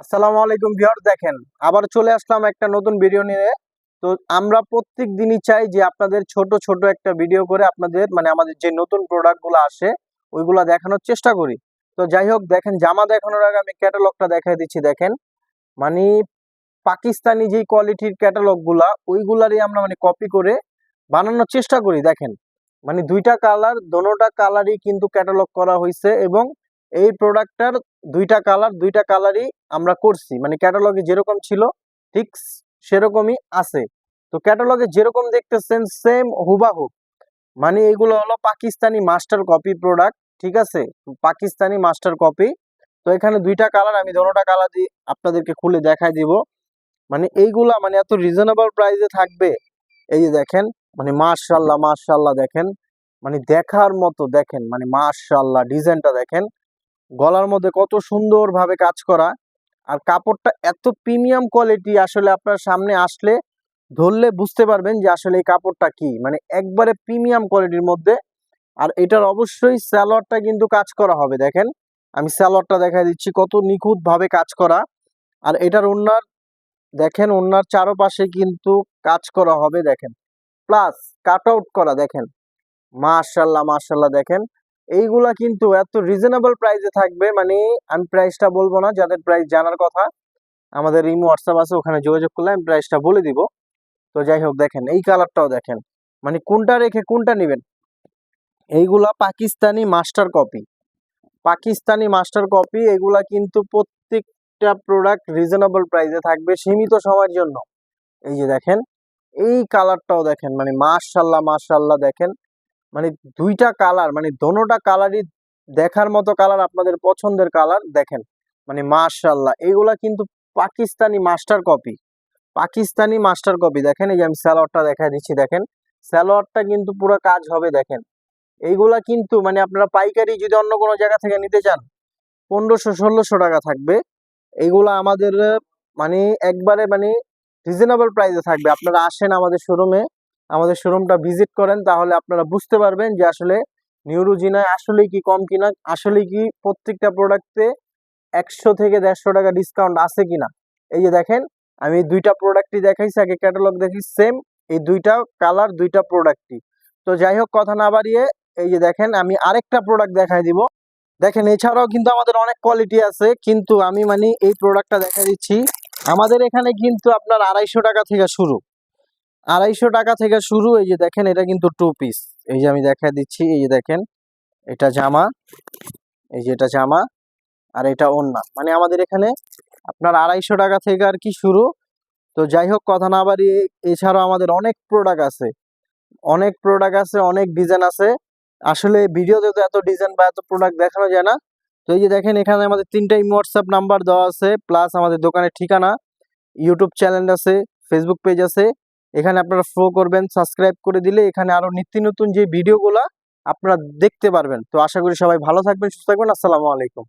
আসসালামু আলাইকুম ভিউয়ার, দেখেন আবার চলে আসলাম একটা নতুন ভিডিও নিয়ে। তো আমরা প্রত্যেক দিনই চাই যে আপনাদের ছোট ছোট একটা ভিডিও করে আপনাদের আমাদের যে নতুন প্রোডাক্টগুলো আসে ওইগুলা দেখানোর চেষ্টা করি। তো যাই হোক, দেখেন জামা দেখানোর আগে আমি ক্যাটালগটা দেখাই দিচ্ছি। দেখেন মানে পাকিস্তানি যেই কোয়ালিটির ক্যাটালগ গুলা ওইগুলারই আমরা কপি করে বানানোর চেষ্টা করি। দেখেন দুইটা কালার, দোনোটা কালারই কিন্তু ক্যাটালগ করা হয়েছে এবং এই প্রোডাক্টটার দুইটা কালারই আমরা করছি। ক্যাটালগে যেরকম ছিল ঠিক সেরকমই আছে। তো ক্যাটালগে যেরকম দেখতেছেন সেম হুবাহু এগুলো হলো পাকিস্তানি মাস্টার কপি প্রোডাক্ট, ঠিক আছে? Pakistani master copy. তো এখানে দুইটা কালার, আমি দোনোটা কালার দিয়ে আপনাদেরকে খুলে দেখাই দিব। এইগুলা এত রিজনেবল প্রাইসে থাকবে। এই যে দেখেন মাশাআল্লাহ মাশাআল্লাহ, দেখেন দেখার মতো। দেখেন মাশাআল্লাহ, ডিজাইনটা দেখেন, গলার মধ্যে কত সুন্দর ভাবে কাজ করা, আর কাপড়টা এত প্রিমিয়াম কোয়ালিটি। আসলে আপনার সামনে আসলে ধরলে বুঝতে পারবেন যে আসলে এই কাপড়টা কি, একবারে প্রিমিয়াম কোয়ালিটির মধ্যে। আর এটার অবশ্যই সালোয়ারটা কিন্তু কাজ করা হবে। দেখেন আমি সালোয়ারটা দেখাই দিচ্ছি, কত নিখুঁত ভাবে কাজ করা। আর এটার ওড়নার দেখেন, ওড়নার চারপাশে কিন্তু কাজ করা হবে। দেখেন প্লাস কাট আউট করা। দেখেন মাশাআল্লাহ মাশাআল্লাহ, দেখেন এইগুলা কিন্তু এত রিজনেবল প্রাইসে থাকবে। আমি প্রাইসটা বলবো না, যাদের প্রাইস জানার কথা আমাদের ইমো হোয়াটসঅ্যাপ আছে, ওখানে যোগাযোগ করলে আমি প্রাইসটা বলে দিব। তো যাই হোক, দেখেন এই কালারটাও দেখেন, কোনটা রেখে কোনটা নেবেন। এইগুলা Pakistani master copy, Pakistani master copy. এগুলা কিন্তু প্রত্যেকটা প্রোডাক্ট রিজনেবল প্রাইসে থাকবে সীমিত সময়ের জন্য। এই যে দেখেন এই কালারটাও দেখেন, মাশাআল্লাহ মাশাআল্লাহ, দেখেন দুইটা কালার, দোনোটা কালারই দেখার মতো কালার, আপনাদের পছন্দের কালার। দেখেন মাশাআল্লাহ, এইগুলা কিন্তু Pakistani master copy, Pakistani master copy. দেখেন এই যে আমি সালোয়ারটা দেখা দিচ্ছি। দেখেন সালোয়ারটা কিন্তু পুরো কাজ হবে। দেখেন এইগুলা কিন্তু আপনারা পাইকারি যদি অন্য কোনো জায়গা থেকে নিতে চান 1500-1600 টাকা থাকবে। এইগুলা আমাদের একবারে রিজনেবল প্রাইসে থাকবে। আপনারা আসেন আমাদের শোরুমে, আমাদের শোরুমটা ভিজিট করেন, তাহলে আপনারা বুঝতে পারবেন যে আসলে নিউরোজিনায় আসলেই কি কম কিনা, আসলেই কি প্রত্যেকটা প্রোডাক্টে 100 থেকে 150 টাকা ডিসকাউন্ট আছে কিনা। এই যে দেখেন আমি দুইটা প্রোডাক্টই দেখাইছি, আগে ক্যাটালগ দেখি সেম এই দুইটা কালার, দুইটা প্রোডাক্টই। তো যাই হোক, কথা না বাড়িয়ে এই যে দেখেন আমি আরেকটা প্রোডাক্ট দেখাই দিব। দেখেন এছাড়াও কিন্তু আমাদের অনেক কোয়ালিটি আছে, কিন্তু আমি এই প্রোডাক্টটা দেখা দিচ্ছি। আমাদের এখানে কিন্তু আপনার 250 টাকা থেকে শুরু, 250 টাকা থেকে শুরু। এই যে দেখেন এটা কিন্তু 2 পিস। এই যে আমি দেখা দিচ্ছি, এই যে দেখেন এটা জামা, এই যে এটা জামা, আর এটা ওড়না। আমাদের এখানে আপনার 250 টাকা থেকে আর কি শুরু। তো যাই হোক, কথা না বাড়িয়ে এছাড়াও আমাদের অনেক প্রোডাক্ট আছে, অনেক প্রোডাক্ট আছে, অনেক ডিজাইন আছে। আসলে ভিডিওতে তো এত ডিজাইন বা এত প্রোডাক্ট দেখানো যায় না। তো এই যে দেখেন এখানে আমাদের 3টা ইমো হোয়াটসঅ্যাপ নাম্বার দেওয়া আছে, প্লাস আমাদের দোকানের ঠিকানা, ইউটিউব চ্যানেল আছে, ফেসবুক পেজ আছে। এখানে আপনারা ফলো করবেন, সাবস্ক্রাইব করে দিলে এখানে আরো নিত্য নতুন যে ভিডিওগুলা আপনারা দেখতে পারবেন। তো আশা করি সবাই ভালো থাকবেন, সুস্থ থাকবেন। আসসালামু আলাইকুম।